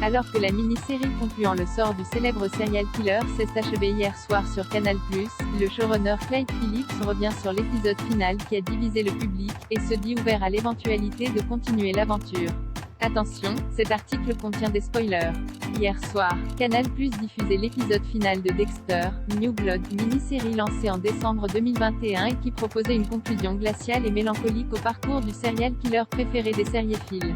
Alors que la mini-série concluant le sort du célèbre serial killer s'est achevée hier soir sur Canal+, le showrunner Clyde Phillips revient sur l'épisode final qui a divisé le public, et se dit ouvert à l'éventualité de continuer l'aventure. Attention, cet article contient des spoilers. Hier soir, Canal+ diffusait l'épisode final de Dexter, New Blood, mini-série lancée en décembre 2021 et qui proposait une conclusion glaciale et mélancolique au parcours du serial killer préféré des sériéphiles.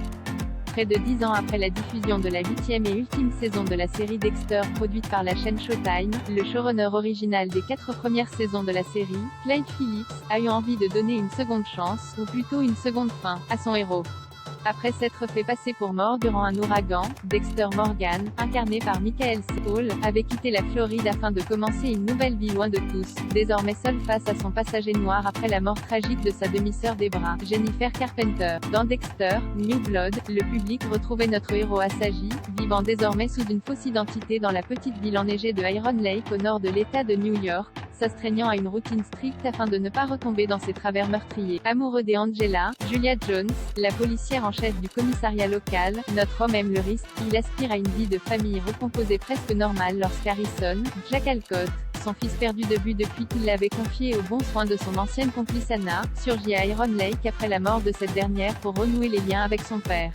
Près de 10 ans après la diffusion de la 8e et ultime saison de la série Dexter produite par la chaîne Showtime, le showrunner original des 4 premières saisons de la série, Clyde Phillips, a eu envie de donner une seconde chance, ou plutôt une seconde fin, à son héros. Après s'être fait passer pour mort durant un ouragan, Dexter Morgan, incarné par Michael C. Hall, avait quitté la Floride afin de commencer une nouvelle vie loin de tous, désormais seul face à son passager noir après la mort tragique de sa demi-sœur Debra, Jennifer Carpenter. Dans Dexter, New Blood, le public retrouvait notre héros assagi, vivant désormais sous une fausse identité dans la petite ville enneigée de Iron Lake au nord de l'État de New York, s'astreignant à une routine stricte afin de ne pas retomber dans ses travers meurtriers. Amoureux d'Angela, Julia Jones, la policière en chef du commissariat local, notre homme aime le risque, il aspire à une vie de famille recomposée presque normale lorsqu'Harrison, Jack Alcott, son fils perdu de vue depuis qu'il l'avait confié aux bons soins de son ancienne complice Anna, surgit à Iron Lake après la mort de cette dernière pour renouer les liens avec son père.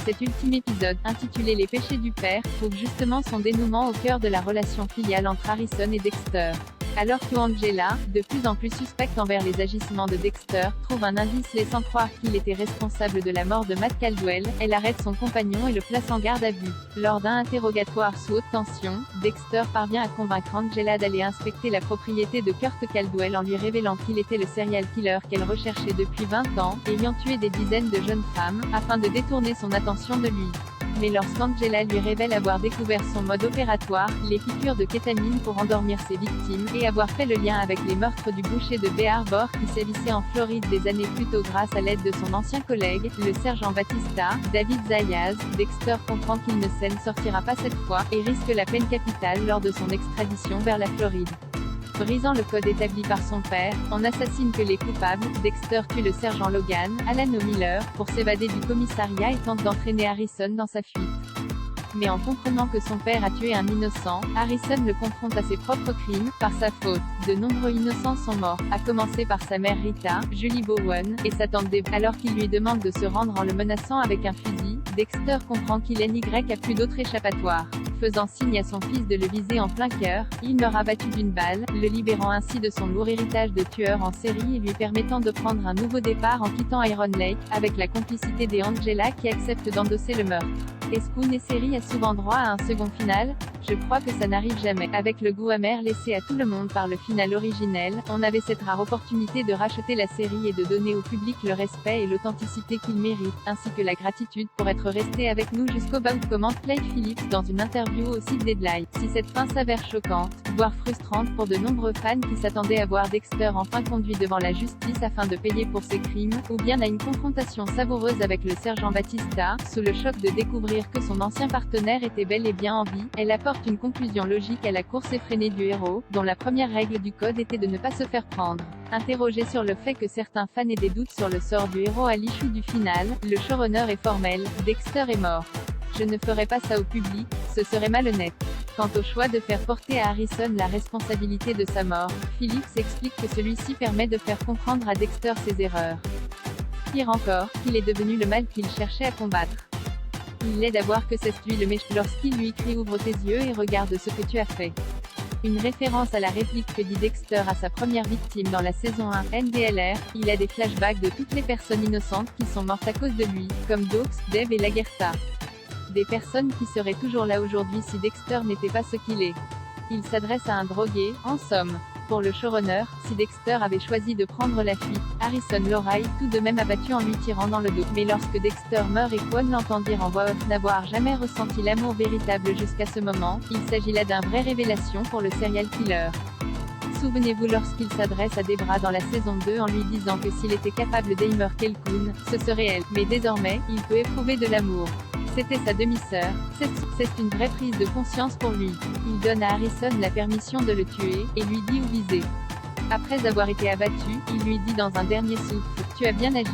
Cet ultime épisode, intitulé Les péchés du père, trouve justement son dénouement au cœur de la relation filiale entre Harrison et Dexter. Alors qu'Angela, de plus en plus suspecte envers les agissements de Dexter, trouve un indice laissant croire qu'il était responsable de la mort de Matt Caldwell, elle arrête son compagnon et le place en garde à vue. Lors d'un interrogatoire sous haute tension, Dexter parvient à convaincre Angela d'aller inspecter la propriété de Kurt Caldwell en lui révélant qu'il était le serial killer qu'elle recherchait depuis 20 ans, ayant tué des dizaines de jeunes femmes, afin de détourner son attention de lui. Mais lorsqu'Angela lui révèle avoir découvert son mode opératoire, les piqûres de kétamine pour endormir ses victimes, et avoir fait le lien avec les meurtres du boucher de Bay Harbor qui sévissait en Floride des années plus tôt grâce à l'aide de son ancien collègue, le sergent Batista, David Zayas, Dexter comprend qu'il ne s'en sortira pas cette fois, et risque la peine capitale lors de son extradition vers la Floride. Brisant le code établi par son père, on assassine que les coupables, Dexter tue le sergent Logan, Alan O'Miller, pour s'évader du commissariat et tente d'entraîner Harrison dans sa fuite. Mais en comprenant que son père a tué un innocent, Harrison le confronte à ses propres crimes, par sa faute. De nombreux innocents sont morts, à commencer par sa mère Rita, Julie Bowen, et sa tante Deb. Alors qu'il lui demande de se rendre en le menaçant avec un fusil, Dexter comprend qu'il NY a plus d'autre échappatoire. Faisant signe à son fils de le viser en plein cœur, il meurt abattu d'une balle, le libérant ainsi de son lourd héritage de tueur en série et lui permettant de prendre un nouveau départ en quittant Iron Lake, avec la complicité d'Angela qui accepte d'endosser le meurtre. Est-ce qu'une série a souvent droit à un second final? Je crois que ça n'arrive jamais. Avec le goût amer laissé à tout le monde par le final originel, on avait cette rare opportunité de racheter la série et de donner au public le respect et l'authenticité qu'il mérite, ainsi que la gratitude pour être resté avec nous jusqu'au bout, commente Clyde Phillips dans une interview au site Deadline. Si cette fin s'avère choquante, voire frustrante pour de nombreux fans qui s'attendaient à voir Dexter enfin conduit devant la justice afin de payer pour ses crimes, ou bien à une confrontation savoureuse avec le sergent Batista, sous le choc de découvrir que son ancien partenaire était bel et bien en vie, elle apporte une conclusion logique à la course effrénée du héros, dont la première règle du code était de ne pas se faire prendre. Interrogé sur le fait que certains fans aient des doutes sur le sort du héros à l'issue du final, le showrunner est formel, Dexter est mort. Je ne ferai pas ça au public, ce serait malhonnête. Quant au choix de faire porter à Harrison la responsabilité de sa mort, Phillips explique que celui-ci permet de faire comprendre à Dexter ses erreurs. Pire encore, qu'il est devenu le mal qu'il cherchait à combattre. Il l'aide à voir que c'est lui le méchant lorsqu'il lui crie ouvre tes yeux et regarde ce que tu as fait. Une référence à la réplique que dit Dexter à sa première victime dans la saison 1, NDLR, il a des flashbacks de toutes les personnes innocentes qui sont mortes à cause de lui, comme Dox, Deb et Lagertha. Des personnes qui seraient toujours là aujourd'hui si Dexter n'était pas ce qu'il est. Il s'adresse à un drogué, en somme. Pour le showrunner, si Dexter avait choisi de prendre la fuite, Harrison l'aurait tout de même abattu en lui tirant dans le dos. Mais lorsque Dexter meurt et Kwon l'entend dire en voix off n'avoir jamais ressenti l'amour véritable jusqu'à ce moment, il s'agit là d'une vraie révélation pour le serial killer. Souvenez-vous lorsqu'il s'adresse à Debra dans la saison 2 en lui disant que s'il était capable d'aimer quelqu'un, ce serait elle. Mais désormais, il peut éprouver de l'amour. C'était sa demi-sœur. C'est une vraie prise de conscience pour lui. Il donne à Harrison la permission de le tuer, et lui dit où viser. Après avoir été abattu, il lui dit dans un dernier souffle, tu as bien agi.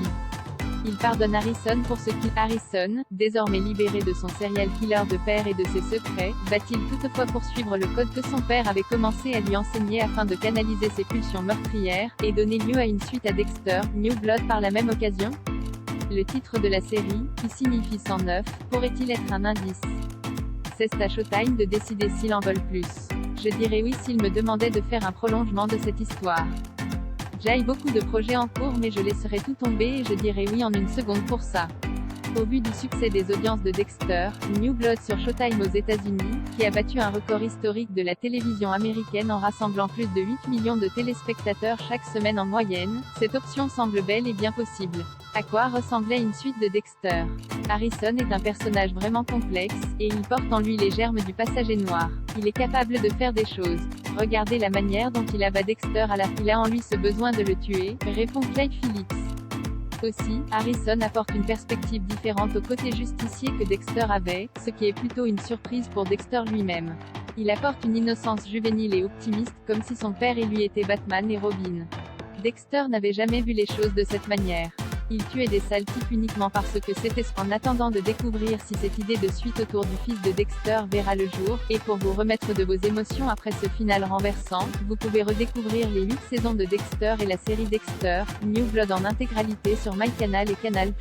Il pardonne Harrison pour ce qu'il. Harrison, désormais libéré de son serial killer de père et de ses secrets, va-t-il toutefois poursuivre le code que son père avait commencé à lui enseigner afin de canaliser ses pulsions meurtrières, et donner lieu à une suite à Dexter, New Blood par la même occasion? Le titre de la série, qui signifie 109, pourrait-il être un indice? C'est à Showtime de décider s'il en veulent plus. Je dirais oui s'il me demandait de faire un prolongement de cette histoire. J'ai beaucoup de projets en cours mais je laisserai tout tomber et je dirais oui en une seconde pour ça. Au vu du succès des audiences de Dexter, New Blood sur Showtime aux États-Unis, qui a battu un record historique de la télévision américaine en rassemblant plus de 8 millions de téléspectateurs chaque semaine en moyenne, cette option semble belle et bien possible. À quoi ressemblait une suite de Dexter? Harrison est un personnage vraiment complexe, et il porte en lui les germes du passager noir. Il est capable de faire des choses. Regardez la manière dont il abat Dexter à la fin. Il a en lui ce besoin de le tuer, répond Clyde Phillips. Aussi, Harrison apporte une perspective différente au côté justicier que Dexter avait, ce qui est plutôt une surprise pour Dexter lui-même. Il apporte une innocence juvénile et optimiste, comme si son père et lui étaient Batman et Robin. Dexter n'avait jamais vu les choses de cette manière. Il tuait des sales types uniquement parce que c'était en attendant de découvrir si cette idée de suite autour du fils de Dexter verra le jour, et pour vous remettre de vos émotions après ce final renversant, vous pouvez redécouvrir les 8 saisons de Dexter et la série Dexter, New Blood en intégralité sur MyCanal et Canal+.